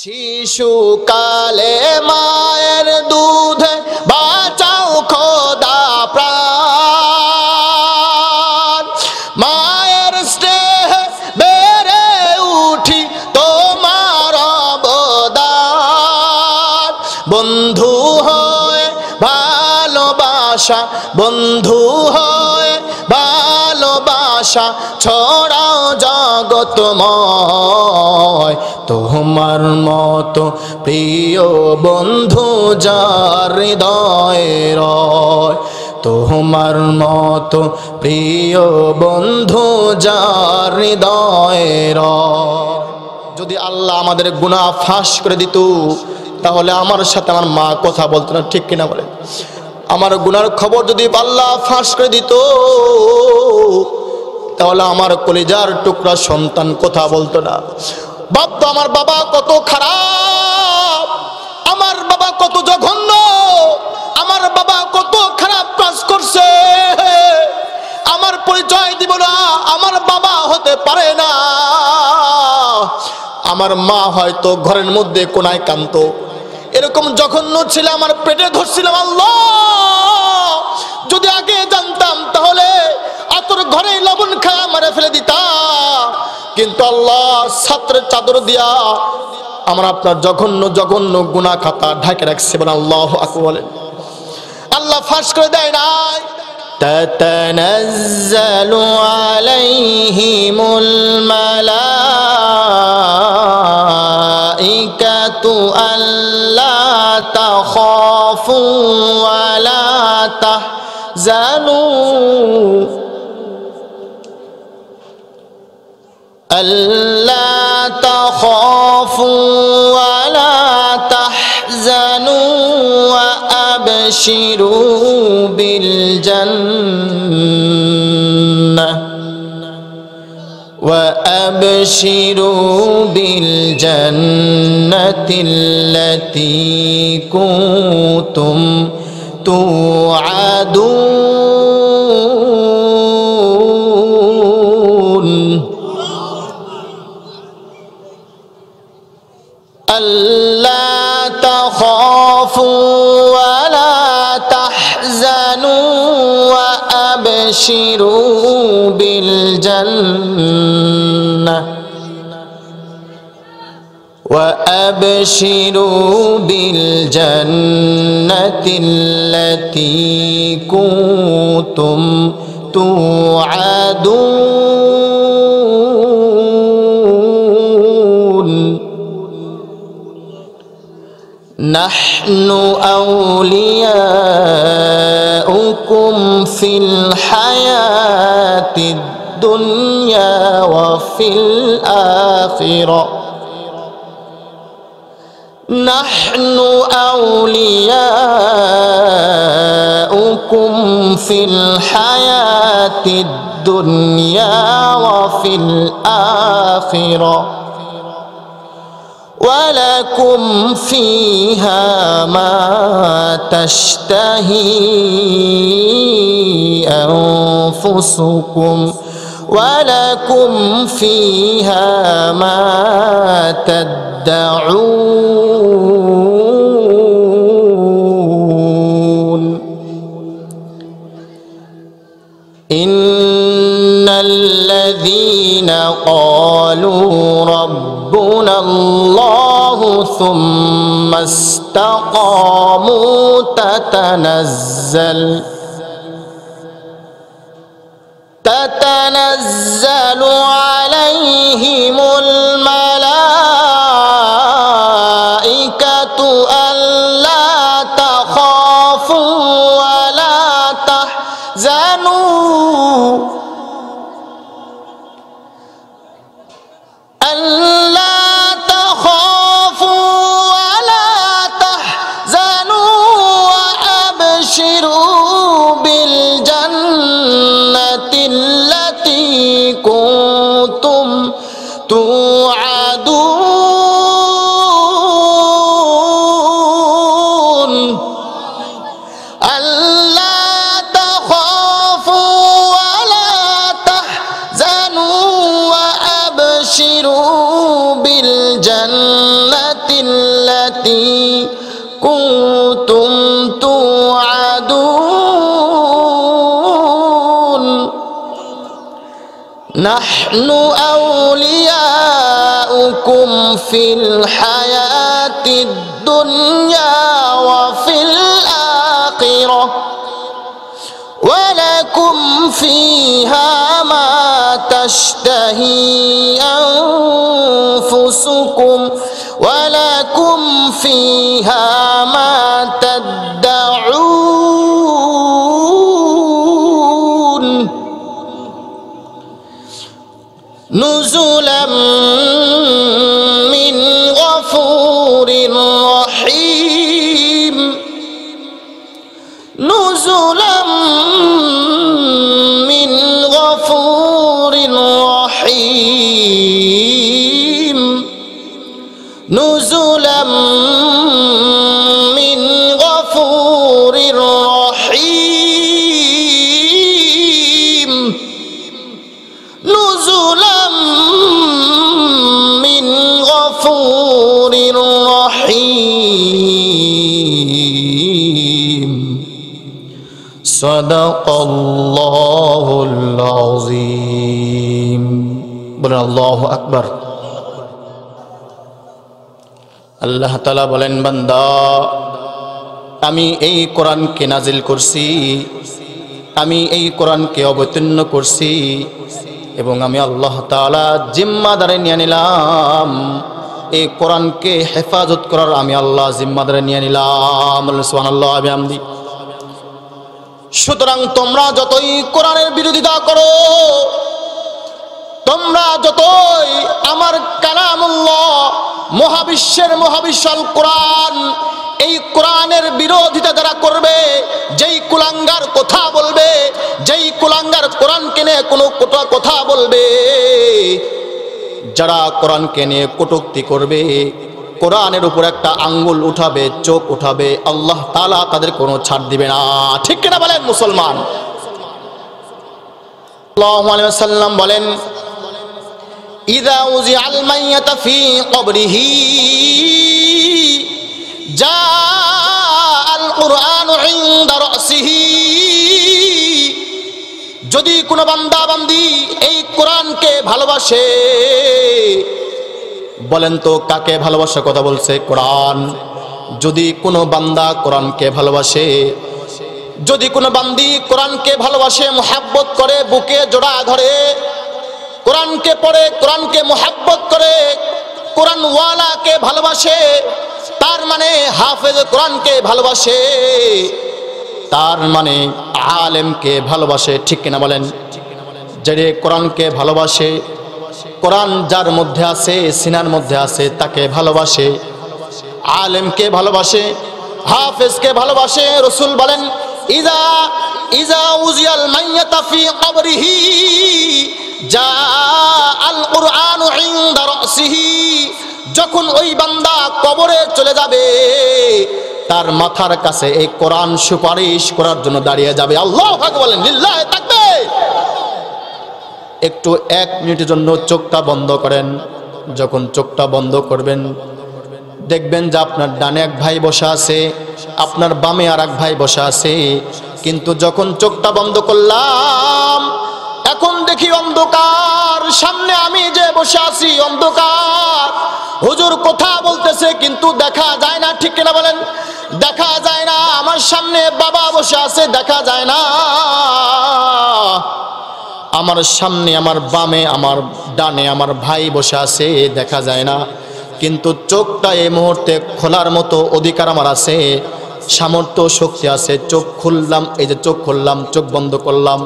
শিশুকালে মায়ের দুধে বাঁচাও খোদা প্রাণ, মায়ের স্নেহে বেড়ে উঠি তোমার অবদান। বন্ধু হয়ে ভালোবাসা, বন্ধু হয়ে ভালোবাসা ছড়াও জগতময়। তোমার মতো প্রিয় বন্ধু যার হৃদয়ে রয়, তোমার মতো প্রিয় বন্ধু যার হৃদয়ে রয়। যদি আল্লাহ আমাদের গুনাহ ফাঁস করে দিত, তাহলে আমার সাথে আমার মা কথা বলতো না, ঠিক কিনা বলে? আমার গুনার খবর যদি আল্লাহ ফাঁস করে দিত, তাহলে আমার কলিজার টুকরা সন্তান কথা বলতো না। ভাবতো আমার বাবা কত খারাপ, আমার বাবা কত জঘন্য, আমার বাবা কত খারাপ কাজ করছে, আমার পরিচয় দিব না, আমার বাবা হতে পারে না। আমার মা হয়তো ঘরের মধ্যে কোনায় কাঁদতো, এরকম জঘন্য ছিল, আমার পেটে ধরছিলাম। আল্লাহ, যদি আগে জানতাম তাহলে আতর ঘরে লবণ খায় মারে ফেলে দিতাম, কিন্তু আল্লাহ ছাত্রের চাদর দিয়া আমার আপনার জঘন্য জঘন্য গুনাহ খাতা ঢাকে রাখছে। বলেন আল্লাহু আকবার। বলেন আল্লাহ ফাঁস করে দেয় নাই। তাতানাজ্জালু আলাইহিমুল মালাইকাতু আল্লা তাখাফু ওয়া লা তাহজানু ألا تخافوا ولا تحزنوا وأبشروا بالجنة التي كنتم توعدون. ألا تخافوا ولا تحزنوا وأبشروا بالجنة التي كنتم توعدون. نحن أولياؤكم في الحياة الدنيا وفي الآخرة. نحن أولياؤكم في الحياة الدنيا وفي الآخرة ولكم فيها ما تشتهي أنفسكم ولكم فيها ما تدعون. إن الذين قالوا ربنا الله ثم استقاموا تتنزل عليهم الملائكة ألا تخافوا ولا تحزنوا ألا تخافوا ولا تحزنوا وأبشروا بالجنة التي كنتم توعدون. التي كنتم توعدون نحن أولياؤكم في الحياة الدنيا وفي الآخرة ولكم فيها ما تشتهي أنفسكم ولكم فيها ما تدعون نزلا من غفور رحيم نزلا من غفور رحيم نزلا من غفور رحيم نزلا من غفور رحيم صدق الله العظيم বলেন আল্লাহু আকবার আল্লাহ তাআলা বলেন বান্দা আমি এই কোরআনকে নাজিল করছি আমি এই কোরআনকে অবতীর্ণ করছি এবং আমি আল্লাহ তাআলা জিম্মাদারি নিয়ে নিলাম এই কোরআনকে হেফাজত করার আমি আল্লাহ জিম্মাদারি নিয়ে নিলাম সুবহানাল্লাহ বিহামদি সুতরাং তোমরা যতই কোরআনের বিরোধিতা করো তোমরা যতই আমার কালামুল্লাহ মহাবিশ্বের মহাবিশাল কোরআন এই কোরআনের বিরোধিতা যারা করবে যেই কুলাঙ্গার কথা বলবে যেই কুলাঙ্গার কোরআনকে নিয়ে কোনো কথা বলবে যারা কোরআনকে নিয়ে কটূক্তি করবে কোরআনের উপর একটা আঙ্গুল উঠাবে চোখ উঠাবে আল্লাহ তাআলা তাদের কোনো ছাড় দিবে না ঠিক কিনা বলেন মুসলমান সাল্লাল্লাহু আলাইহি ওয়াসাল্লাম বলেন ইযা উযিআল মাইয়াতা ফি কবরিহি জাআল কুরআনু ইনদা রাসিহি যদি কোনো বান্দা বান্দি এই কোরআনকে ভালোবাসে বলেন তো কাকে ভালোবাসার কথা বলছে কোরআন যদি কোনো বান্দা কোরআনকে ভালোবাসে যদি কোনো বান্দি কোরআনকে ভালোবাসে মুহাব্বত করে বুকে জড়া ধরে কোরআনকে পড়ে কোরআনকে মুহাব্বত করে কোরআনওয়ালাকে ভালোবাসে তার মানে হাফেজ কোরআনকে ভালোবাসে তার মানে আলেমকে ভালোবাসে ঠিক কিনা বলেন যে কোরআনকে ভালোবাসে কোরআন যার মধ্যে আছে সিনার মধ্যে আছে তাকে ভালোবাসে আলেমকে ভালোবাসে হাফেজকে ভালোবাসে রাসূল বলেন ইযা উযিয়াল মাইয়াতা ফি কবরিহি জাআল কুরআনু ইনদা রাসিহি যখন ওই বান্দা কবরে চলে যাবে তার মাথার কাছে এই কোরআন সুপারিশ করার জন্য দাঁড়িয়ে যাবে আল্লাহু আকবার বলেন লিল্লাহি তাকবীর একটু 1 মিনিটের জন্য চোখটা বন্ধ করেন যখন চোখটা বন্ধ করবেন দেখবেন যে আপনার ডানে এক ভাই বসা আছে আপনার বামে আরেক ভাই বসা আছে কিন্তু যখন চোখটা বন্ধ করলাম এখন দেখি অন্ধকার সামনে আমি যে বসে আছি অন্ধকার হুজুর কথা বলতেছে কিন্তু দেখা যায় না ঠিক কিনা বলেন দেখা যায় না আমার সামনে বাবা বসে আছে দেখা যায় না আমার সামনে আমার বামে আমার ডানে আমার ভাই বসে আছে দেখা যায় না কিন্তু চোখটা এই মুহূর্তে খোলার মতো অধিকার আমার আছে সামর্থ্য শক্তি আছে চোখ খুললাম এই যে চোখ খুললাম চোখ বন্ধ করলাম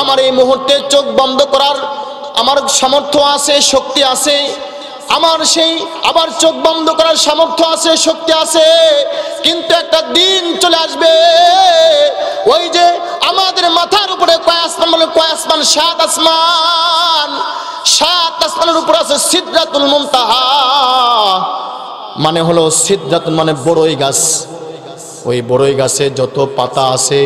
আমার এই মুহূর্তে চোখ বন্ধ করার আমার সামর্থ্য আছে শক্তি আছে আমার সেই আবার চোখ বন্ধ করার সামর্থ্য আছে শক্তি আছে কিন্তু একটা দিন চলে আসবে ওই যে আমাদের মাথার উপরে কয় আসমান বলে কয় আসমান সাত আসমানের উপর আছে সিদরাতুল মুনতাহা মানে হলো সিদরাতুল মানে বড়ই গাছ ওই বড়ই গাছে যত পাতা আছে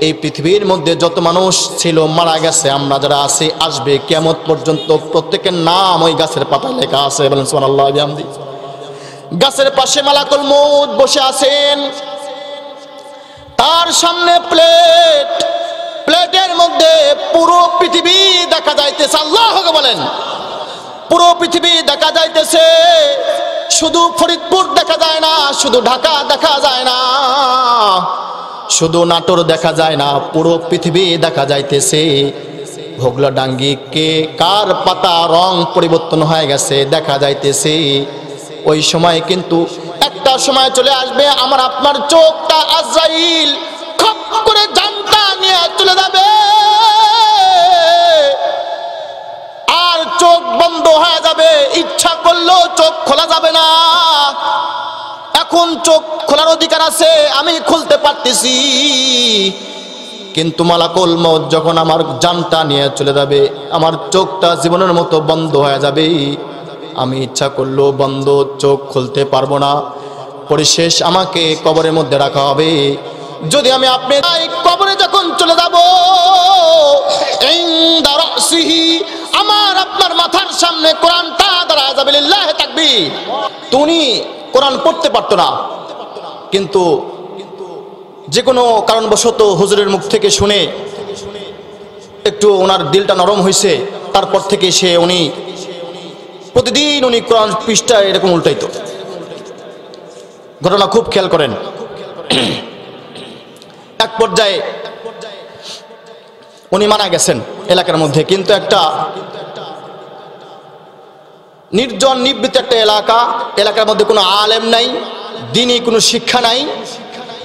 এই পৃথিবীর মধ্যে যত মানুষ ছিল মারা গেছে আমরা যারা আছি আসবে কিয়ামত পর্যন্ত প্রত্যেকের নাম ওই গাছের পাতায় লেখা আছে বলেন সুবহানাল্লাহ বিহামদি গাছের পাশে মালাকুল মউত বসে আছেন, তার সামনে প্লেট, প্লেটের মধ্যে পুরো পৃথিবী দেখা যাইতেছে। আল্লাহু আকবার বলেন। পুরো পৃথিবী দেখা যাইতেছে, শুধু ফরিদপুর দেখা যায় না, শুধু ঢাকা দেখা যায় না, শুধু নাটোর দেখা যায় না, পুরো পৃথিবী দেখা যাইতেছে। হোগলাডাঙ্গি কে কার পাতা রং পরিবর্তন হয়ে গেছে দেখা যাইতেছে। ওই সময় কিন্তু একটা সময় চলে আসবে, আমার আপনার চোখটা আজরাইল খপ করে জানটা নিয়ে চলে যাবে, আর চোখ বন্ধ হয়ে যাবে, ইচ্ছা করলেও চোখ খোলা যাবে না। এখন চোখ খোলার অধিকার আছে, আমি খুলতে পারতেছি, কিন্তু মালাকুল মউত যখন আমার জানটা নিয়ে চলে যাবে, আমার চোখটা জীবনের মতো বন্ধ হয়ে যাবে, আমি ইচ্ছা করলেও বন্ধ চোখ খুলতে পারবো না। পরিশেষ আমাকে কবরের মধ্যে রাখা হবে। যদি আমি আপনি কবরে যখন চলে যাব, ইনদা রাসিহি, আমার আপনার মাথার সামনে কোরআনটা দাঁড়ায় যাবে, লিল্লাহি তাকবীর। উনি কোরআন পড়তে পারতো না, কিন্তু যে কোনো কারণবশত হুজুরের মুখ থেকে শুনে একটু ওনার দিলটা নরম হয়েছে, তারপর থেকে উনি প্রতিদিন উনি কোরআন পৃষ্ঠা এরকম উল্টাইতো। ঘটনা খুব খেয়াল করেন। এক পর্যায়ে উনি মারা গেছেন এলাকার মধ্যে, কিন্তু একটা নির্জন নিবৃত একটা এলাকার মধ্যে কোনো আলেম নাই, দ্বীনি কোনো শিক্ষা নাই,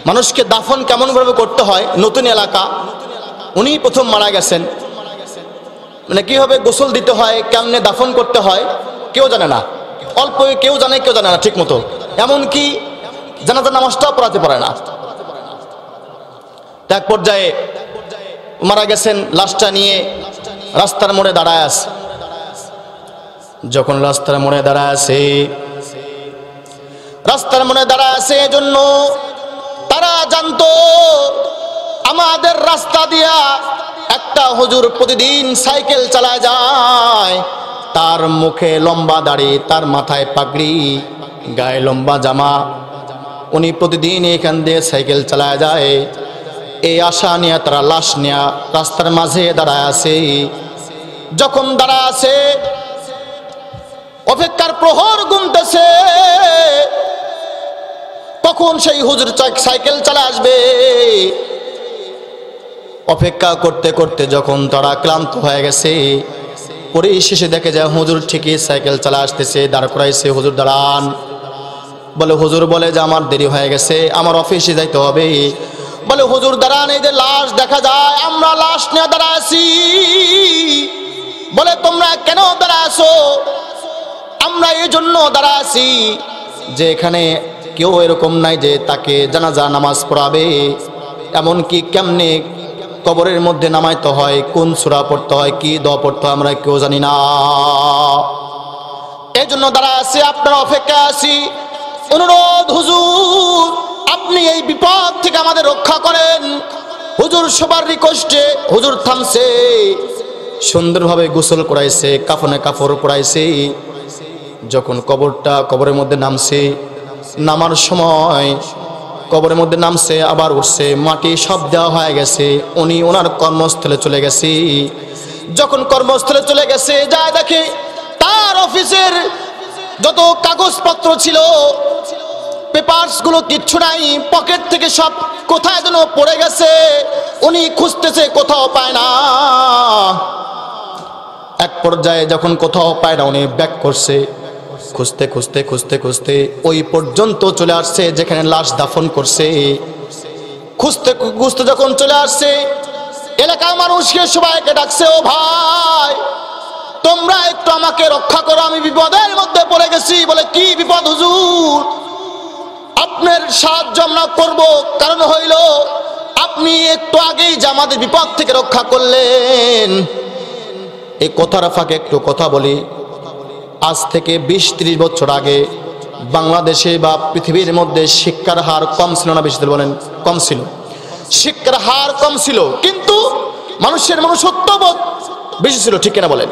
মানুষকে দাফন কেমন ভাবে করতে হয়, নতুন এলাকা। উনি প্রথম মারা গেছেন, মানে কিভাবে গোসল দিতে হয়, কেমনে দাফন করতে হয় কেউ জানে না, অল্প কেউ জানে, কেউ জানে না ঠিক মতো, এমনকি জানাজার নামাজটাও পড়াতে পারে না। এক পর্যায়ে মারা গেছেন, লাশটা নিয়ে রাস্তার মোড়ে দাঁড়ায় আছে। যখন রাস্তার মোড়ে দাঁড়ায় আছে, এজন্য তারা জানতো আমাদের রাস্তা দিয়া একটা হুজুর প্রতিদিন সাইকেল চালায় যায়, তার মুখে লম্বা দাড়ি, তার মাথায় পাগড়ি, গায়ে লম্বা জামা, উনি প্রতিদিন এখান দিয়ে সাইকেল চালায় যায়। এই আশা নিয়ে তারা লাশ নিয়ে রাস্তার মাঝে দাঁড়ায় আছে। যখন দাঁড়ায় আছে, অপেক্ষার প্রহর গুনতেছে, তখন সেই হুজুর সাইকেল চালায় আসবে। অপেক্ষা করতে করতে যখন তারা ক্লান্ত হয়ে গেছে, পরিশেষে দেখে যায় হুজুর ঠিকই সাইকেল চালা আসতেছে, দাঁড় করাইছে। হুজুর দাঁড়ান, বলে হুজুর বলে যে আমার দেরি হয়ে গেছে, আমার অফিসে যাইতে হবে। বলে হুজুর দাঁড়ান, এই যে লাশ দেখা যায়, আমরা লাশ নিয়ে দাঁড়ায় আছি। বলে তোমরা কেন দাঁড়ায় আছো? আমরা এই জন্য দাঁড়ায় আছি যে এখানে কেউ এরকম নাই যে তাকে জানাজা নামাজ পড়াবে, এমনকি কেমনে কবরের মধ্যে নামাইতে হয়, কোন সূরা পড়তে হয়, কি দোয়া পড়তে হয়, আমরা কেউ জানি না। এই জন্য দাঁড়ায় আছি, আপনারা অপেক্ষা আছি। অনুরোধ হুজুর, আপনি এই বিপদ থেকে আমাদের রক্ষা করেন। হুজুর সবার রিকোয়েস্টে হুজুর থামছে, সুন্দরভাবে গোসল করাইছে, কাফনে কাপড় পরাইছে। যখন কবরের মধ্যে নামছে, নামার সময় কবরের মধ্যে নামছে, আবার উঠছে, মাটি সব দেওয়া হয়ে গেছে। উনি ওনার কর্মস্থলে চলে গেছে। যখন কর্মস্থলে চলে গেছে, যায় দেখে তার অফিসের যত কাগজপত্র ছিল, পেপারস গুলো কিচ্ছু নাই, পকেট থেকে সব কোথায় যেন পড়ে গেছে। উনি খুঁজতেছে, কোথাও পায় না। এক পর্যায়ে যখন কোথাও পায় না, উনি ব্যাক করছে, খুঁজতে খুঁজতে খুঁজতে খুঁজতে ওই পর্যন্ত চলে আসছে যেখানে লাশ দাফন করছে। খুঁজতে খুঁজতে যখন চলে আসছে, এলাকার মানুষকে সবাইকে ডাকছে, ও ভাই তোমরা একটু আমাকে রক্ষা করো, আমি বিপদের মধ্যে পড়ে গেছি। বলে কি বিপদ হুজুর? আপনার সাহায্য আমরা করব, কারণ হইল আপনি একটু আগেই যে আমাদের বিপদ থেকে রক্ষা করলেন। এই কথার ফাঁকে একটু কথা বলি, আজ থেকে 20-30 বছর আগে বাংলাদেশে বা পৃথিবীর মধ্যে শিক্ষার হার কম ছিল না বেশি ছিল? বলেন, কম ছিল। শিক্ষার হার কম ছিল, কিন্তু মানুষের মনুষ্যত্ববোধ বেশি ছিল, ঠিক কিনা বলেন?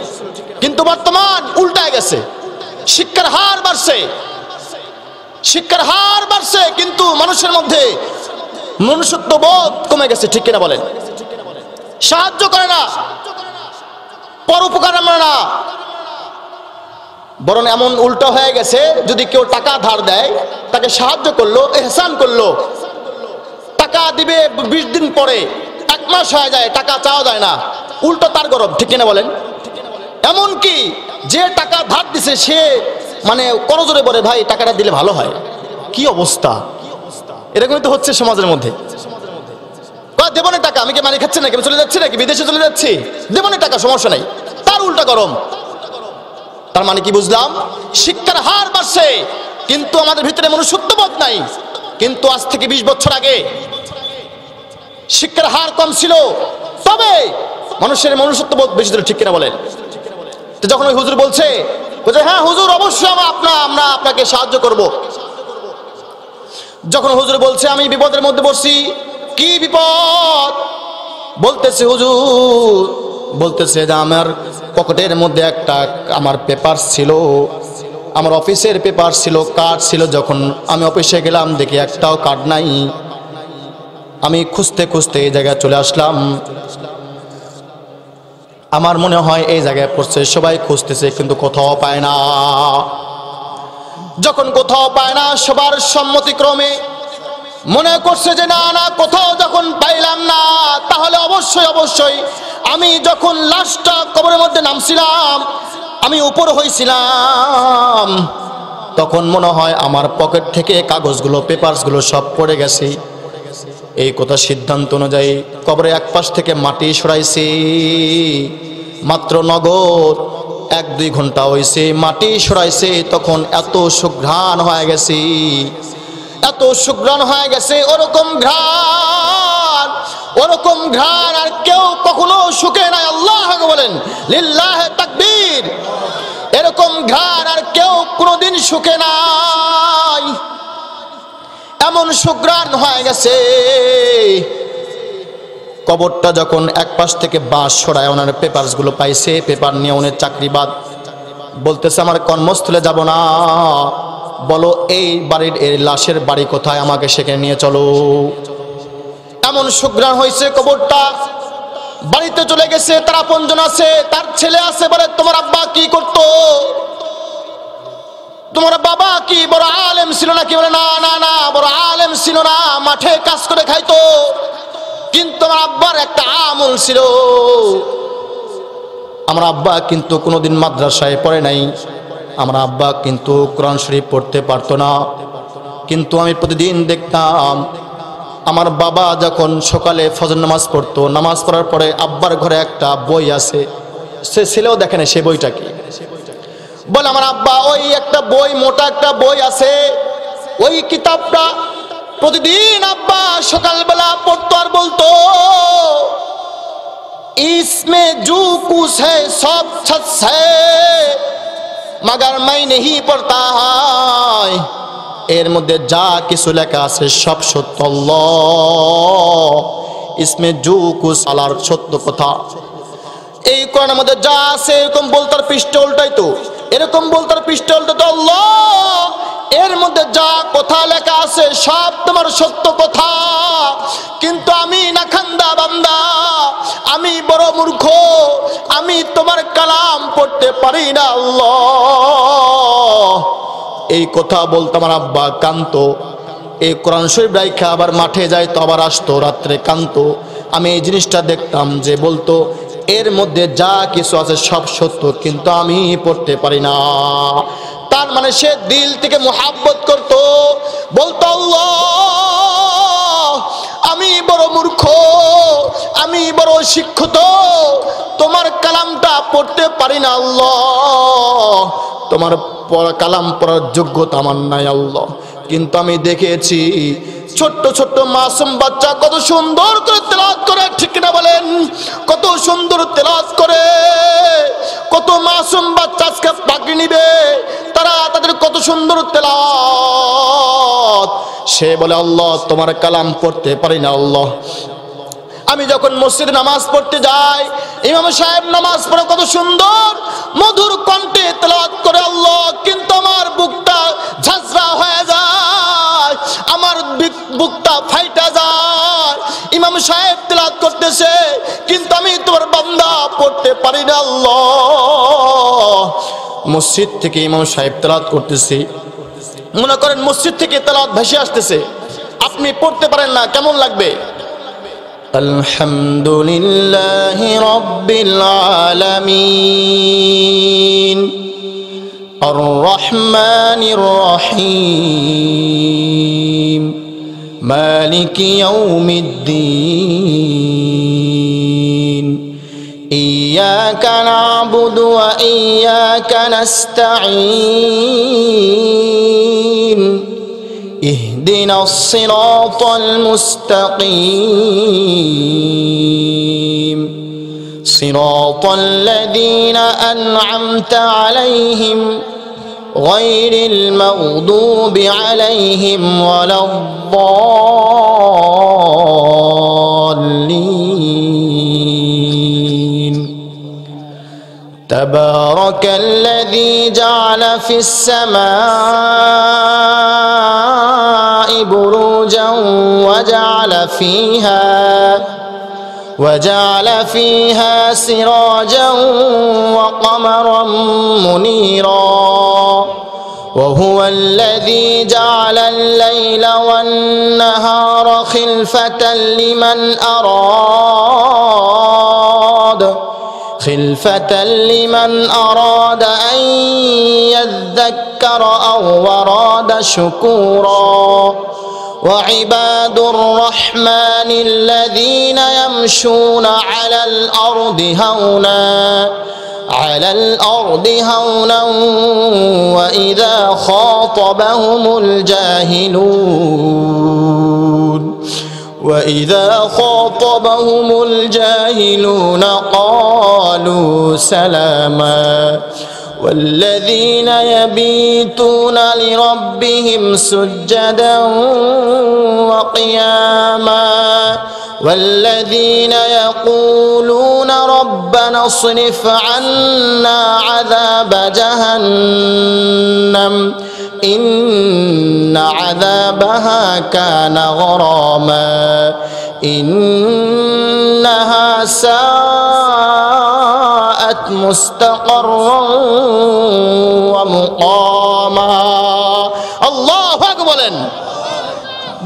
কিন্তু বর্তমান উল্টায় গেছে, শিক্ষার হার বাড়ছে, শিক্ষার হার বাড়ছে, কিন্তু মানুষের মধ্যে মনুষ্যত্ববোধ কমে গেছে, ঠিক কিনা বলেন? সাহায্য করে না, পরোপকার আমরা না, বরং এমন উল্টো হয়ে গেছে, যদি কেউ টাকা ধার দেয়, তাকে সাহায্য করলো, এহসান করলো, টাকা দিবে 20 দিন পরে, 1 মাস হয়ে যায়, টাকা চাওয়া যায় না, উল্টো তার গরম, ঠিক কিনা বলেন? এমন কি যে টাকা ধার দিছে সে মানে করজোরে বলে, ভাই টাকাটা দিলে ভালো হয়। কি অবস্থা! এরকমই তো হচ্ছে সমাজের মধ্যে। দেবো না টাকা, আমি কি মারি খাচ্ছি নাকি, চলে যাচ্ছি নাকি, বিদেশে চলে যাচ্ছি, দেবো না টাকা, সমস্যা নাই, তার উল্টা গরম। তার মানে কি বুঝলাম? শিক্ষার হার বাড়ছে, কিন্তু আমাদের ভিতরে মনুষ্যত্ববোধ নাই। কিন্তু আজ থেকে 20 বছর আগে শিক্ষার হার কম ছিল, তবে মানুষের মনুষ্যত্ববোধ বেশি ছিল, ঠিক কিনা বলেন? তো যখন ওই হুজুর বলছে, হ্যাঁ হুজুর অবশ্যই আমরা আপনাকে সাহায্য করব। যখন হুজুর বলছে আমি বিপদের মধ্যে পড়ছি, কি বিপদ? বলতেছে হুজুর, বলতেছে যে আমার পকেটের মধ্যে একটা আমার পেপার ছিল, আমার অফিসের পেপার ছিল, কার্ড ছিল, যখন আমি অফিসে গেলাম দেখি একটাও কার্ড নাই। আমি খুঁজতে খুঁজতে এই জায়গায় চলে আসলাম। আমার মনে হয় এই জায়গায় পড়ছে, সবাই খুঁজতেছে কিন্তু কোথাও পায় না। যখন কোথাও পায় না, সবার সম্মতিক্রমে মনে করছে যে না না, কোথাও যখন পাইলাম না, তাহলে অবশ্যই আমি যখন লাশটা কবরের মধ্যে নামছিলাম, আমি উপর হয়েছিলাম, তখন মনে হয় আমার পকেট থেকে কাগজগুলো, পেপারসগুলো সব পড়ে গেছে। এই কথা সিদ্ধান্ত অনুযায়ী কবরে এক পাশ থেকে মাটি সরাইছি। মাত্র নগদ 1-2 ঘন্টা হয়েছে, মাটি সরাইছে, তখন এত সুঘ্রাণ হয়ে গেছে, এত সুঘ্রাণ হয়ে গেছে, ওরকম ঘ্রাণ আর কেউ কখনো শুকে নাই। আল্লাহ বলেন, লিল্লাহে তাকবীর। এরকম ঘ্রাণ আর কেউ কোনোদিন শুকে নাই, এমন সুঘ্রাণ হয়ে গেছে। কবরটা যখন এক পাশ থেকে বাঁশ সরায়, ওনার পেপারসগুলো পাইছে, পেপার নিয়ে ওনার চাকরিবাদ, বলতেছে আমার কর্মস্থলে যাব না, বলো এই বাড়ির, এই লাশের বাড়ি কোথায়, আমাকে সেখানে নিয়ে চলো। এমন সুঘ্রাণ হয়েছে, কবরটা বাড়িতে চলে গেছে, তার আপনজন আছে, তার ছেলে আছে, বলে তোমার আব্বা কি করতো, তোমার বাবা কি বড় আলেম ছিল নাকি? বলে না না না, বড় আলেম ছিল না, মাঠে কাজ করে খাইতো, কিন্তু আমার আব্বার একটা আমল ছিল, আমার আব্বা কিন্তু কোনোদিন মাদ্রাসায় পড়ে নাই, আমার আব্বা কিন্তু কোরআন শরীফ পড়তে পারতো না, কিন্তু আমি প্রতিদিন দেখতাম আমার বাবা যখন সকালে ফজর নামাজ পড়তো, নামাজ পড়ার পরে আব্বার ঘরে একটা বই আছে, সে ছেলেও দেখে না সে বইটা কি। বলে আমার আব্বা ওই একটা বই, মোটা একটা বই আছে, ওই কিতাবটা প্রতিদিন আব্বা সকালবেলা পড়তো আর বলতো इसमें जो कुछ है सब सच है मगर मैं नहीं पढ़ता है, এর মধ্যে যা কিছু লেখা আছে সব সত্য, আল্লাহ इसमें जो कुछ আল্লাহর সত্য কথা। এই কোরআনের মধ্যে যা আছে, এরকম বলতার পৃষ্ঠ উল্টাইতো, এরকম বলতার পৃষ্ঠ উল্টাইতো, আল্লাহ এর মধ্যে যা কথা লেখা আছে সব তোমার সত্য কথা, কিন্তু আমি নাখান্দা বান্দা, আমি বড় মূর্খ, আমি তোমার কালাম পড়তে পারি না আল্লাহ। এই কথা বলতো আমার আব্বা, কানতো। এই কোরআন শরীফ রাইখা আবার মাঠে যাইতো, আবার আসতো, রাত্রে কানতো। আমি এই জিনিসটা দেখতাম যে বলতো এর মধ্যে যা কিছু আছে সব সত্য, কিন্তু আমি পড়তে পারি না। তার মানে সে দিল থেকে মুহাব্বত করতো, বলতো আল্লাহ আমি বড় মূর্খ, আমি বড় শিক্ষিত, তোমার কালামটা পড়তে পারি না আল্লাহ, তোমার কালাম পড়ার যোগ্যতা আমার নাই আল্লাহ। কিন্তু আমি দেখেছি ছোট্ট ছোট্ট মাসুম বাচ্চা কত সুন্দর করে তেলাওয়াত করে, ঠিক না বলেন? কত সুন্দর তেলাওয়াত করে, কত মাসুম বাচ্চা আজকে পাগড়ি নিবে, তারা তাদের কত সুন্দর তেলাওয়াত। সে বলে আল্লাহ তোমার কালাম পড়তে পারি না আল্লাহ। আমি যখন মসজিদে নামাজ পড়তে যাই, ইমাম সাহেব নামাজ পড়ে কত সুন্দর মধুর কণ্ঠে তেলাওয়াত করে আল্লাহ, কিন্তু আমার বুকটা ঝাঁঝরা হয়ে যায়। বুকটা ফাইটা যায়। ইমাম সাহেব তেলাওয়াত করতেছে, কিন্তু আমি তোমার বান্দা পড়তে পারি না আল্লাহ। মসজিদ থেকে ইমাম সাহেব তেলাওয়াত করতেছে, মনে করেন মসজিদ থেকে তেলাওয়াত ভেসে আসতেছে, আপনি পড়তে পারেন না, কেমন লাগবে? আলহামদুলিল্লাহি রাব্বিল আলামিন আর রহমানির রহিম মালিকি ইয়াউমিদ্দিন ইয়্যাকা না'বুদু ওয়া ইয়্যাকা নাস্তাঈন ইহদিনাস সিরাতাল মুস্তাকিম সিরাতাল লাযীনা আন'আমতা আলাইহিম গায়রিল মাগদুবি আলাইহিম ওয়ালাদ-দাল্লিন তাবারাকাল্লাযী জা'আলা ফিস-সামাই বুরুজান وجعل فيها سراجا وقمرا منيرا وهو الذي جعل الليل والنهار خلفة لمن أراد أن يذكر أو أراد شكورا وعباد الرحمن الذين يمشون على الأرض هونا وإذا خاطبهم الجاهلون قالوا سلاما والذين يبيتون لربهم سجدا وقياما والذين يقولون ربنا اصرف عنا عذاب جهنم إن عذابها كان غراما إنها ساءت مستقرا ومقاما الله أكبر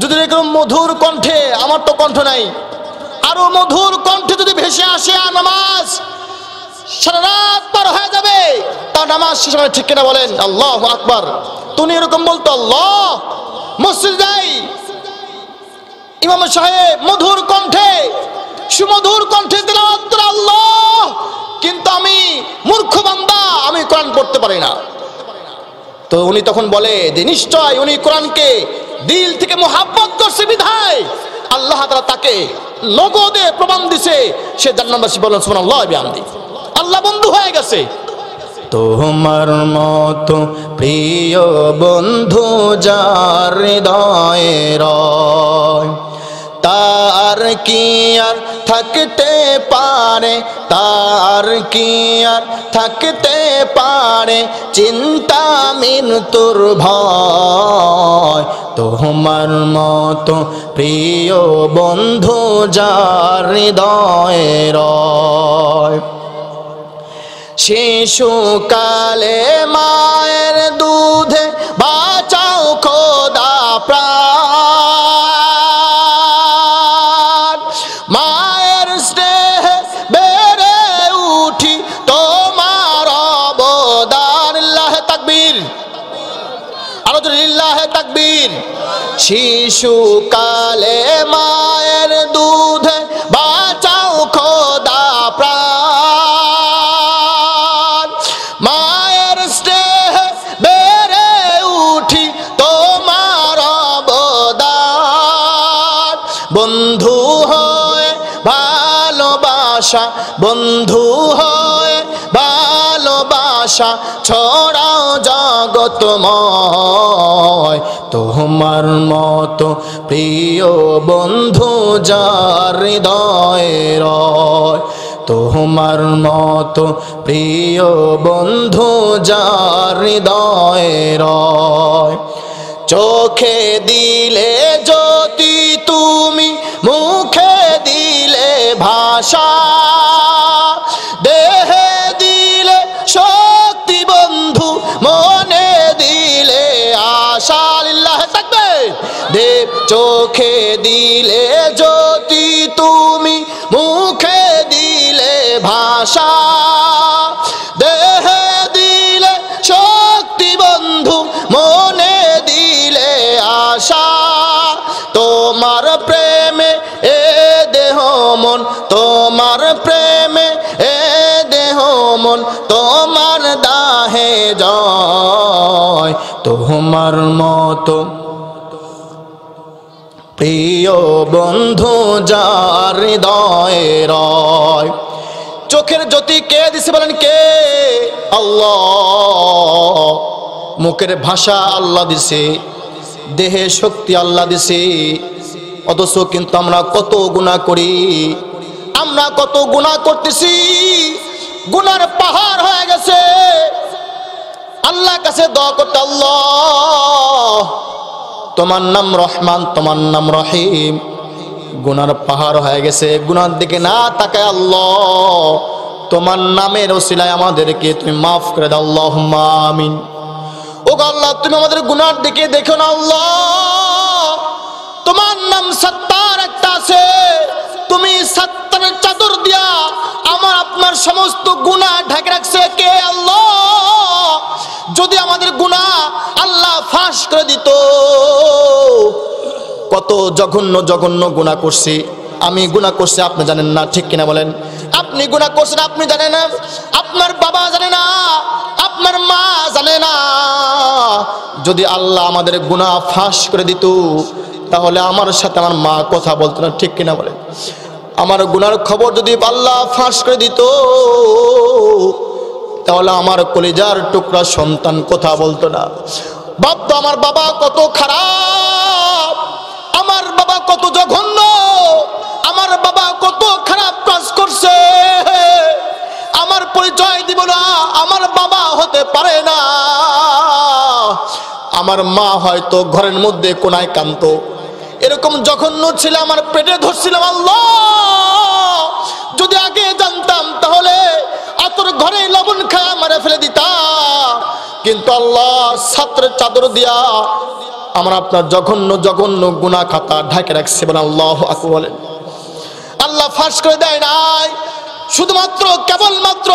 যদি এরকম মধুর কণ্ঠে, আমার তো কণ্ঠ নাই, আরো মধুর কণ্ঠে যদি ভেসে আসে আর নামাজ সারা রাত পার হয়ে যাবে, তার নামাজ শেষ হবে, ঠিক কিনা বলেন? আল্লাহু আকবার। তুমি এরকম বলতো আল্লাহ, মসজিদ যাই, ইমাম সাহেব মধুর কণ্ঠে সুমধুর কণ্ঠে তেলাওয়াত করে আল্লাহ, কিন্তু আমি মূর্খ বান্দা, আমি কোরআন পড়তে পারি না। তো উনি তখন বলে যে নিশ্চয় উনি কোরআনকে দিল থেকে মুহাব্বত করছে বিধায় আল্লাহ তাআলা তাকে নগদে প্রমাণ দিছে, সে জান্নাতবাসী। বলেন সুবহানাল্লাহ বিহামদি। আল্লাহ বন্ধু হয়ে গেছে। তোমার মতো প্রিয় বন্ধু যার হৃদয়ে রয়, তার কি আর থাকতে পারে, তার কি আর থাকতে পারে চিন্তা মৃত্যুর ভয়। তোমার মতো প্রিয় বন্ধু যার হৃদয়ে রয়, শিশুকালে মায়ের দুধে বাঁচাও খোদা প্রাণ, মায়ের স্নেহে বেড়ে উঠি তোমার অবদান। লিল্লাহে তাকবীর, আরো জোরে লিল্লাহে তাকবীর। শিশুকালে মায়ের দুধে বাঁচাও খোদা প্রাণ, মায়ের স্নেহে বেড়ে উঠি তোমার অবদান। বন্ধু হয়ে ভালোবাসা, বন্ধু হয়ে ভালোবাসা ছড়াও জগতময়। তোমার মতো প্রিয় বন্ধু যার হৃদয়ে রয়, তোমার মতো প্রিয় বন্ধু যার হৃদয়ে রয়, চোখে দিলে জ্যোতি তুমি, মুখে দিলে ভাষা, দেহে দিলে শক্তি বন্ধু, মনে দিলে আশা। লিল্লাহ তাকবীর। দেব চোখে দিলে জ্যোতি তুমি, মুখে দিলে ভাষা, দেহে দিলে শক্তি বন্ধু, মনে দিলে আশা। তোমার প্রেমে এ দেহ মন, তোমার প্রেমে এ দেহ মন, তোমার দাহে জয়। তোমার মতো প্রিয় বন্ধু যার হৃদয়ে রয়। চোখের জ্যোতি কে দিছে বলেন? কে? আল্লাহ। মুখের ভাষা আল্লাহ দিছে, দেহে শক্তি আল্লাহ দিছে। অথচ কিন্তু আমরা কত গুনাহ করি, আমরা কত গুনাহ করতেছি, গুনার পাহাড় হয়ে গেছে। আল্লাহর কাছে দোয়া করতে, আল্লাহ তোমার নাম রহমান, তোমার নাম রহিম, গুনার পাহাড় হয়ে গেছে, গুনার দিকে না তাকায় আল্লাহ তোমার নামের ওসিলায় আমাদেরকে তুমি মাফ করে দাও, আল্লাহুম্মা আমিন। ও আল্লাহ, তুমি আমাদের গুনার দিকে দেখো না আল্লাহ। তোমার নাম সত্তার একটা আছে, তুমি সত্তারের চাদর দিয়া আমার আপনার সমস্ত গুনাহ ঢেকে রাখছে কে? আল্লাহ। যদি আমাদের গুনাহ আল্লাহ ফাঁস করে দিত, কত জঘন্য জঘন্য গুনাহ করছি। আমি গুনাহ করছি, আপনি জানেন না, ঠিক কিনা বলেন? আপনি গুনাহ করছেন, আপনি জানেন না, আপনার বাবা জানে না, আপনার মা জানে না। যদি আল্লাহ আমাদের গুনাহ ফাঁস করে দিত, তাহলে আমার সাথে আমার মা কথা বলতো না, ঠিক কিনা বলেন? আমার গুনার খবর যদি আল্লাহ ফাঁস করে দিত, তাহলে আমার কলিজার টুকরা সন্তান কথা বলতো না। ভাবতো আমার বাবা কত খারাপ, আমার বাবা কত জঘন্য, আমার বাবা কত খারাপ কাজ করছে, আমার পরিচয় দিব না, আমার বাবা হতে পারে না। আমার মা হয়তো ঘরের মধ্যে কোনায় কাঁদতো, এরকম জঘন্য ছিল, আমার পেটে ধরছিলাম। আল্লাহ, যদি আগে জানতাম তাহলে আতর ঘরে লবণ খায় মারে ফেলে দিতাম। কিন্তু আল্লাহ ছাত্রের চাদর দিয়া আমার আপনার জঘন্য জঘন্য গুনাহ খাতা ঢাকে রাখছে। বলেন আল্লাহু আকবার। বলেন আল্লাহ ফাঁস করে দেয় নাই, শুধুমাত্র কেবলমাত্র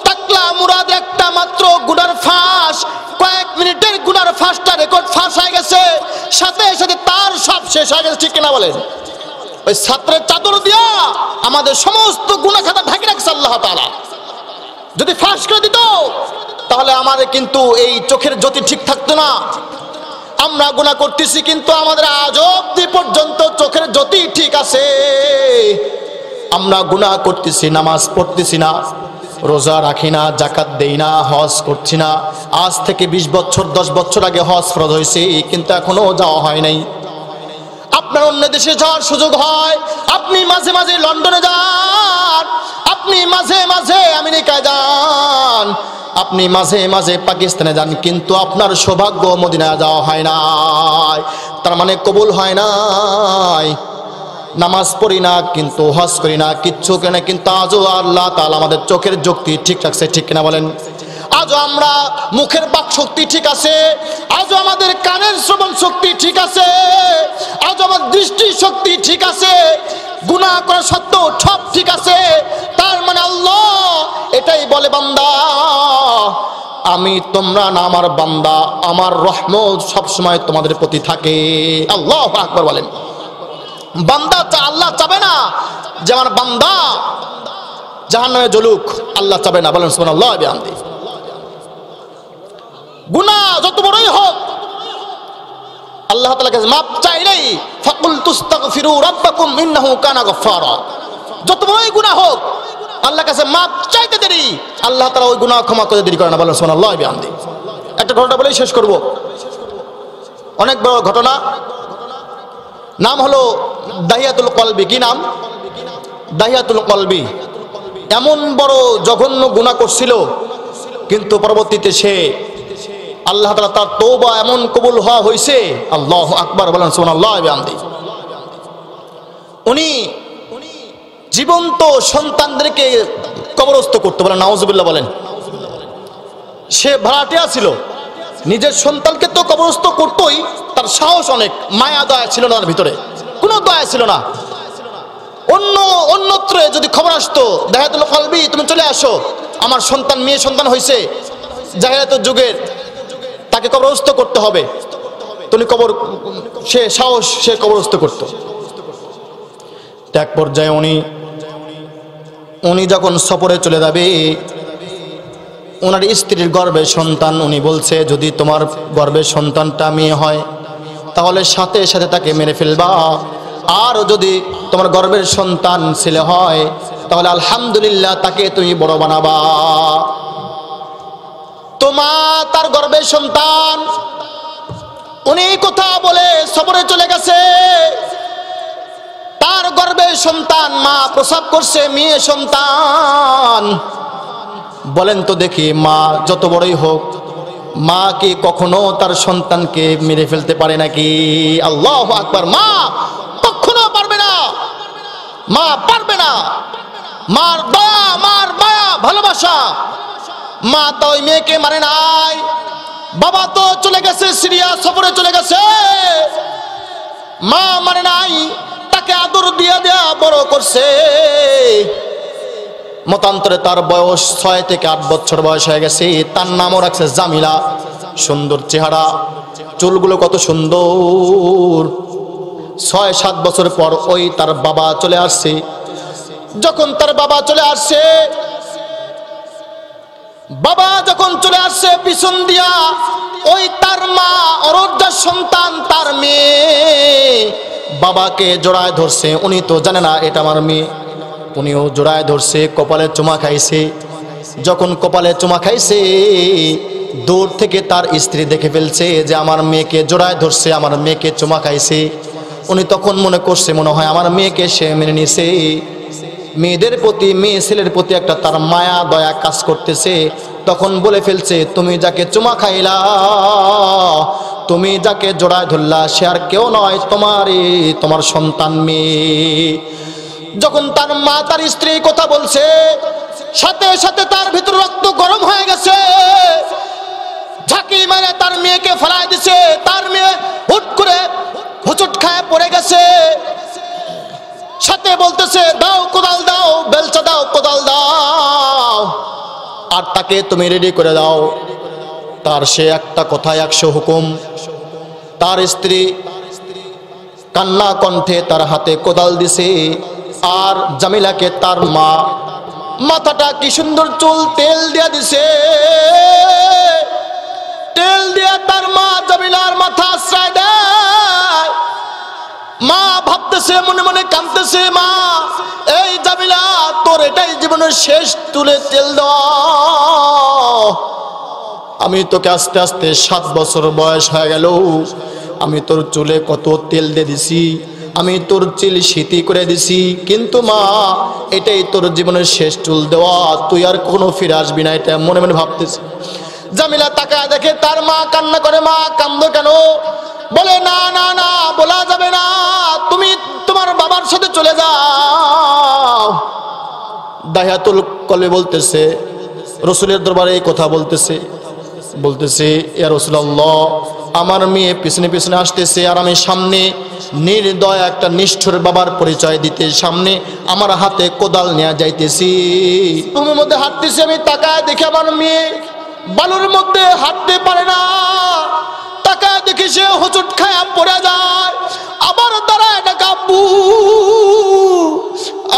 টাকলা মুরাদ একটা মাত্র গুনার ফাঁস, কয়েক মিনিটের গুনার ফাঁসটা রেকর্ড ফাঁস হয়ে গেছে, সাথে সাথে তার সব শেষ হয়ে গেছে, ঠিক কিনা বলেন? ওই ছাত্রের চাদর দিয়া আমাদের সমস্ত গুনাহ খাতা ঢাকে রাখছে আল্লাহ তাআলা। যদি ফাঁস করে দিত, তাহলে আমাদের কিন্তু এই চোখের জ্যোতি ঠিক থাকতো না। আমরা গুনাহ করতেছি, কিন্তু আমাদের আজ অবধি পর্যন্ত চোখের জ্যোতি ঠিক আছে। আমরা গুনাহ করতেছি, নামাজ পড়তেছি না, রোজা রাখি না, যাকাত দেই না, হজ করছি না। আজ থেকে 20 বছর 10 বছর আগে হজ ফরজ হয়েছে, কিন্তু এখনো যাওয়া হয় নাই। আপনার অন্য দেশে যাওয়ার সুযোগ হয়, আপনি মাঝে মাঝে লন্ডনে যান, আপনি মাঝে মাঝে আমেরিকায় যান, আপনি মাঝে মাঝে পাকিস্তানে যান, কিন্তু আপনার সৌভাগ্য মদিনায় যাওয়া হয় নাই। তার মানে কবুল হয় নাই। নামাজ পড়ি না, কিন্তু হজ করি না, কিচ্ছু কেন, কিন্তু আজও আল্লাহ তাআলা আমাদের চোখের জ্যোতি ঠিক রাখছে, ঠিক কিনা বলেন? আজও আমরা মুখের বাক শক্তি ঠিক আছে, আজও আমাদের কানের শ্রবণ শক্তি ঠিক আছে, আজও আমার দৃষ্টি শক্তি ঠিক আছে, গুনাহ করা সত্ত্বেও সব ঠিক আছে। তার মানে আল্লাহ এটাই বলে, বান্দা আমি তোমরা না আমার বান্দা, আমার রহমত সবসময় তোমাদের প্রতি থাকে। আল্লাহু আকবার বলেন। বান্দা আল্লাহ চাবে না যে আমার বান্দা জাহান্নামে জ্বলুক, আল্লাহ চাবে না। বলেন সুবহানাল্লাহ বিহামদি। গুনাহ যত বড়ই হোক, আল্লাহ তাআলার কাছে মাপ চাইলেই ফাকুল তুস্তাগফিরু রাব্বাকুম ইন্নাহু কানা গফফারা। যত বড়ই গুনাহ হোক, আল্লাহর কাছে মাপ চাইতে দেরি, আল্লাহ তাআলা ওই গুনাহ ক্ষমা করে দেরি করে না। বলেন সুবহানাল্লাহ বিহামদি। একটা ঘটনা বলেই শেষ করব, অনেক বড় ঘটনা। নাম হলো দাহিয়াতুল কলবি। কি নাম? দাহিয়াতুল কলবি। এমন বড় জঘন্য গুনাহ করছিল, কিন্তু পরবর্তীতে সে আল্লাহ তাআলা তার তওবা এমন কবুল হওয়া হয়েছে, আল্লাহু আকবার বলেন সুবহানাল্লাহ বিহামদি। উনি জীবন্ত সন্তানদেরকে কবরস্থ করতে বলেন, নাউজুবিল্লাহ বলেন। সে ভাড়াটিয়া ছিল, নিজের সন্তানকে তো কবরস্থ করতোই, তার সাহস অনেক, মায়া দয়া ছিল না তার ভিতরে, কোনো দয়া ছিল না। অন্যত্র যদি খবর আসতো, দেখাতুল কলবি তুমি চলে আসো, আমার সন্তান মেয়ে সন্তান হয়েছে জাহেলিয়াতের যুগের, তাকে কবরস্থ করতে হবে, তুমি সে সাহস, সে কবরস্থ করতো। এক পর্যায়ে উনি যখন সফরে চলে যাবে, ওনার স্ত্রীর গর্ভের সন্তান, উনি বলছে যদি তোমার গর্ভের সন্তানটা মেয়ে হয় তাহলে সাথে সাথে তাকে মেরে ফেলবা, আর যদি তোমার গর্ভের সন্তান ছেলে হয় তাহলে আলহামদুলিল্লাহ তাকে তুমি বড় বানাবা। তোমার তার গর্ভের সন্তান, উনি কথা বলে সফরে চলে গেছে। তার গর্ভের সন্তান, মা প্রসব করছে মেয়ে সন্তান। বলেন তো দেখি, মা যত বড়ই হোক, মা কি কখনো তার সন্তানকে মেরে ফেলতে পারে নাকি? আল্লাহু আকবার। মা কখনো পারবে না, মা পারবে না। মার দয়া, মার মায়া, ভালোবাসা, মা তো ওই মেয়েকে মারে নাই। বাবা তো চলে গেছে, সিরিয়া সফরে চলে গেছে, মা মানে নাই, তাকে আদর দিয়ে দেয়া বড় করছে। মতান্তরে তার বয়স 6 থেকে 8 বছর বয়স হয়ে গেছে। তার নামও রাখছে জামিলা, সুন্দর চেহারা, চুলগুলো কত সুন্দর। 6-7 বছর পর ওই তার বাবা চলে আসছে। যখন তার বাবা চলে আসছে, বাবা যখন চলে আসছে পিছন দিয়া, ওই তার মা অরোজার সন্তান, তার মেয়ে বাবাকে জড়ায় ধরছে। উনি তো জানে না এটা আমার মেয়ে, উনিও জড়ায় ধরছে, কপালে চুমা খাইছে। যখন কপালে চুমা খাইছে, দূর থেকে তার স্ত্রী দেখে ফেলছে যে আমার মেয়েকে জড়ায় ধরছে, আমার মেয়েকে চুমা খাইছে। উনি তখন মনে করছে মনে হয় আমার মেয়েকে সে মেনে নিছে। মেয়েদের প্রতি, মেয়ে ছেলের প্রতি একটা তার মায়া দয়া কাজ করতেছে। তখন বলে ফেলছে, তুমি যাকে চুমা খাইলা, তুমি যাকে জড়ায় ধরলা, সে আর কেউ নয়, তোমার সন্তান মেয়ে। যখন তার মা তার স্ত্রী কথা বলছে, সাথে সাথে তার ভিতর রক্ত গরম হয়ে গেছে। ঝাঁকি মেরে তার মেয়েকে ফেলাই দিছে। তার মেয়ে হুট করে হোঁচট খায় পড়ে গেছে। সাথে বলতেছে, দাও কোদাল দাও, বেলচা দাও, কোদাল দাও, আর তাকে তুমি রেডি করে দাও। তার সে একটা কথায় 100 হুকুম। তার স্ত্রী কান্না কণ্ঠে তার হাতে কোদাল দিছে। আর জামিলাকে তার মা, মাথাটা কি সুন্দর চুল তেল দিয়া দিছে। তেল দিয়া তার মা জামিলার মাথা আশ্রয় দেয়। মা ভাবতেছে, মনে মনে কাঁদতেছে, মা এই জামিলা, তোর এটাই জীবনের শেষ তুলে তেল দেওয়া। আমি তোকে আস্তে আস্তে 7 বছর বয়স হয়ে গেল, আমি তোর চুলে কত তেল দিয়ে দিছি, আমি তোর চুল শীতি করে দিছি, কিন্তু মা এটাই তোর জীবনের শেষ চুল দেওয়া, তুই আর কোনো ফিরে আসবি না, এটা মনে মনে ভাবতেছি। জামিলা তাকায় দেখে তার মা কান্না করে। মা কান্দো কেন? বলে, না না না, বলা যাবে না, তুমি তোমার বাবার সাথে চলে যাও। দাহিয়াতুল কলবি বলতেছে, রসুলের দরবারে এই কথা বলতেছে, ইয়া রাসূলুল্লাহ, আমার মেয়ে পিছনে পিছনে আসতেছে, আর আমি সামনে নির্দয় একটা নিষ্ঠুর বাবার পরিচয় দিতে সামনে আমার হাতে কোদাল নিয়ে যাইতেছি। তুমি মধ্যে হাঁটতেছি, আমি তাকায় দেখি আমার মেয়ে বালুর মধ্যে হাঁটতে পারে না। তাকায় দেখি সে হোঁচট খায়া পড়ে যায়। আবার দাঁড়ায় ডাকা, আব্বু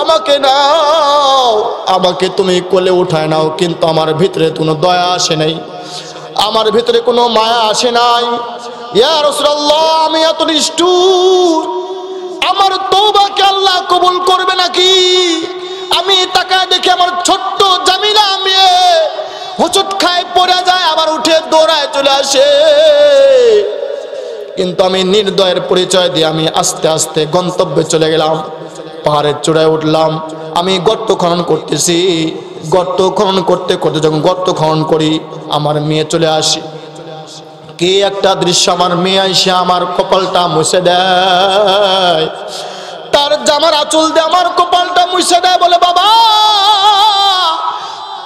আমাকে নাও, আমাকে তুমি কোলে উঠায় নাও। কিন্তু আমার ভিতরে কোনো দয়া আসে নাই, আমার ভিতরে কোনো মায়া আসে নাই। ইয়া রাসূলুল্লাহ, আমি এত নিষ্ঠুর, আমার তওবাকে আল্লাহ কবুল করবে নাকি? আমি তাকায় দেখি আমার ছোট্ট জামিলা মেয়ে হোঁচট খায় পড়ে যায়, আবার উঠে দৌড়ায় চলে আসে। কিন্তু আমি নির্দয়ের পরিচয় দিয়ে আমি আস্তে আস্তে গন্তব্যে চলে গেলাম। পাহাড়ের চূড়ায় উঠলাম, আমি গর্ত খনন করতেছি। গর্ত খনন করতে করতে যখন গর্ত খনন করি, আমার মেয়ে চলে আসে। কি একটা দৃশ্য, আমার মেয়ে আইসা আমার কপালটা মুছে দেয়, তার জামার আঁচল দিয়ে আমার কপালটা মুছে দেয়, বলে বাবা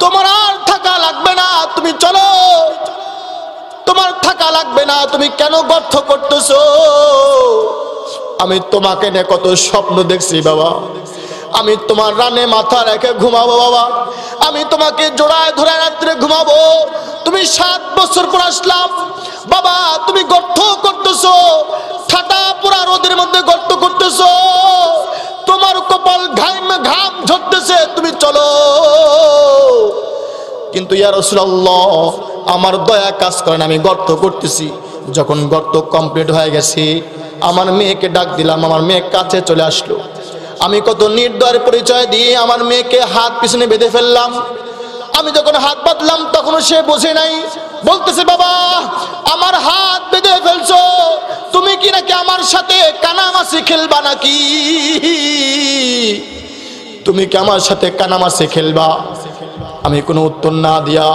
তোমার আর থাকা লাগবে না, তুমি চলো, তোমার থাকা লাগবে না, তুমি কেন গর্ত করতেছো? আমি তোমাকে নিয়ে কত স্বপ্ন দেখছি বাবা, আমি তোমার রানে মাথা রেখে ঘুমাবো বাবা, আমি তোমাকে জোড়ায় ধরে রাত্রে ঘুমাবো, তুমি 7 বছর পর আসলাম বাবা, তুমি গর্ত করতেছো, ঠাটা পোড়া রোদের মধ্যে গর্ত করতেছো, তোমার কপাল ঘাম ঝরতেছে, তুমি চলো। কিন্তু ইয়া রাসূলুল্লাহ আমার দয়া কাজ করে না, আমি গর্ত করতেছি। যখন গর্ত কমপ্লিট হয়ে গেছে আমার মেয়েকে ডাক দিলাম, আমার মেয়ে কাছে চলে আসলো। আমি কত নির্দয়ের পরিচয় দিয়ে আমার মেয়েকে হাত পিছনে বেঁধে ফেললাম। আমি যখন হাত বাঁধলাম তখনও সে বোঝে নাই, বলতেছে বাবা আমার হাত বেঁধে ফেলছো, তুমি কি নাকি আমার সাথে কানামাছি খেলবা নাকি? তুমি কি আমার সাথে কানামাছি খেলবা? আমি কোনো উত্তর না দিয়া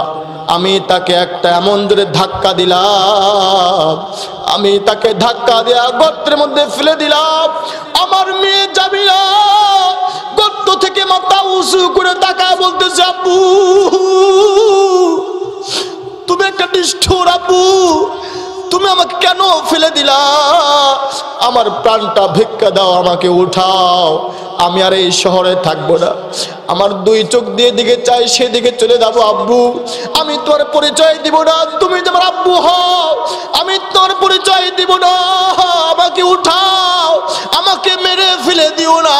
আমি তাকে একটা এমন জোরে ধাক্কা দিলাম, আমি তাকে ধাক্কা দিয়া গর্তের মধ্যে ফেলে দিলাম। আমার মেয়ে জামিলা গর্ত থেকে মাথা উঁচু করে তাকায় বলতেছে আব্বু তুমি একটা নিষ্ঠুর আব্বু, তুমি আমাকে কেন ফেলে দিলা? আমার প্রাণটা ভিক্ষা দাও, আমাকে উঠাও, আমি আর এই শহরে থাকবো না। আমার 2 চোখ দিয়ে দিকে চাই সেদিকে চলে যাবো আব্বু, আমি তোমার পরিচয় দিব না, তুমি তোমার আব্বু হও, আমি তোমার পরিচয় দিব না, আমাকে উঠাও, আমাকে মেরে ফেলে দিও না।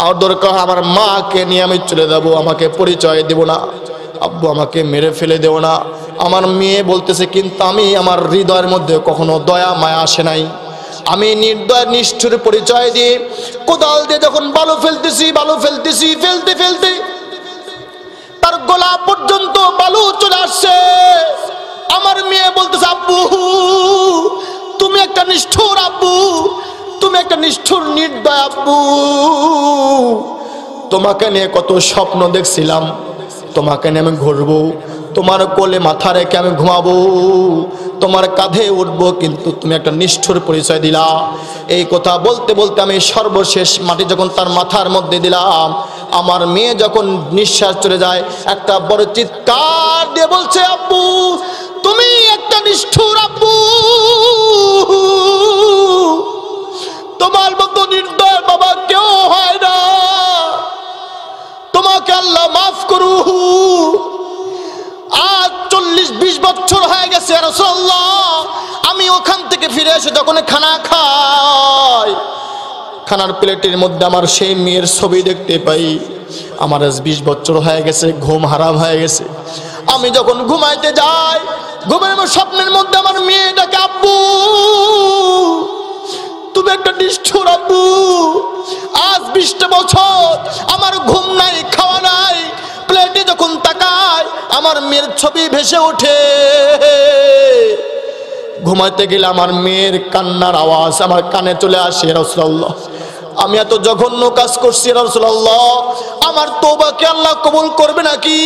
আর দরকার আমার মাকে নিয়ে আমি চলে যাবো, আমাকে পরিচয় দিব না, আব্বু আমাকে মেরে ফেলে দেও না। আমার মেয়ে বলতেছে কিন্তু আমি আমার হৃদয়ের মধ্যে কখনো দয়া মায়া আসে নাই, আমি নির্দয় নিষ্ঠুর পরিচয় দিয়ে কোদাল দিয়ে যখন বালু ফেলতেছি ফেলতে ফেলতে তার গলা পর্যন্ত বালু চলে আসছে। আমার মেয়ে বলতেছে আব্বু তুমি একটা নিষ্ঠুর আব্বু, তুমি একটা নিষ্ঠুর নির্দয় আব্বু, তোমাকে নিয়ে কত স্বপ্ন দেখছিলাম, তোমাকে নিয়ে আমি ঘুরবো, তোমার কোলে মাথা রেখে আমি ঘুমাবো, তোমার কাঁধে উঠবো, কিন্তু তুমি একটা নিষ্ঠুর পরিচয় দিলা। এই কথা বলতে বলতে আমি সর্বশেষ মাটি যখন তার মাথার মধ্যে দিলাম, আমার মেয়ে যখন নিঃশ্বাস চলে যায় একটা বড় চিৎকার দিয়ে বলছে আব্বু তুমি একটা নিষ্ঠুর আব্বু, তোমার মতো নির্দয় বাবা কেউ হয় না, তোমাকে আল্লাহ মাফ করুক। আজ 40-20 বছর হয়ে গেছে রাসূলুল্লাহ, আমি ওখান থেকে ফিরে এসে যখন খানা খাই, খানার প্লেটের মধ্যে আমার সেই মেয়ের ছবি দেখতে পাই। আমার আজ 20 বছর হয়ে গেছে, ঘুম হারাম হয়ে গেছে। আমি যখন ঘুমাইতে যাই, ঘুমের স্বপ্নের মধ্যে আমার মেয়েটাকে আব্বু তুমি একটা নিষ্ঠুর আব্বু। আজ 20টা বছর আমার ঘুম নাই, খাওয়া নাই, প্লেটে যখন তাকায় আমার মেয়ের ছবি ভেসে ওঠে। ঘুমাইতে গেলে আমার মেয়ের কান্নার আওয়াজ আমার কানে চলে আসে। রাসূলুল্লাহ আমি এত জঘন্য কাজ করছি রাসূলুল্লাহ, আমার তওবা কি আল্লাহ কবুল করবে নাকি?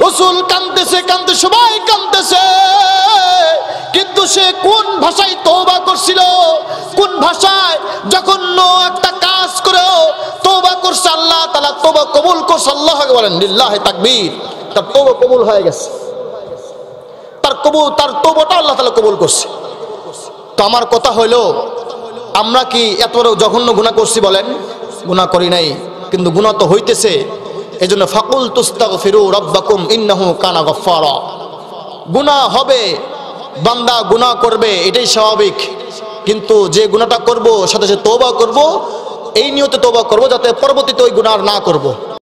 রাসূল কাঁদতেছে, সবাই কাঁদতেছে, কিন্তু সে কোন ভাষায় তওবা করছিল, কোন ভাষায় জঘন্য একটা কাজ করেও তওবা করছে, আল্লাহ তাআলা তওবা কবুল করছে। আল্লাহু আকবার, লিল্লাহি তাকবীর। তার তওবা কবুল হয়ে গেছে, তার তওবাটা আল্লাহ তাআলা কবুল করছে। তো আমার কথা হলো আমরা কি এত বড় জঘন্য গুনাহ করছি? বলেন গুনাহ করি নাই, কিন্তু গুনাহ তো হইতেছে। এজন্য ফাকুল তুস্তাগফিরু রাব্বাকুম ইন্নাহু কানা গফফারা। গুনাহ হবে, বান্দা গুনাহ করবে, এটাই স্বাভাবিক, কিন্তু যে গুনাহটা করব সাথে সাথে তওবা করব, এই নিয়তে তওবা করব যাতে পরবর্তীতে ওই গুনাহ আর না করব।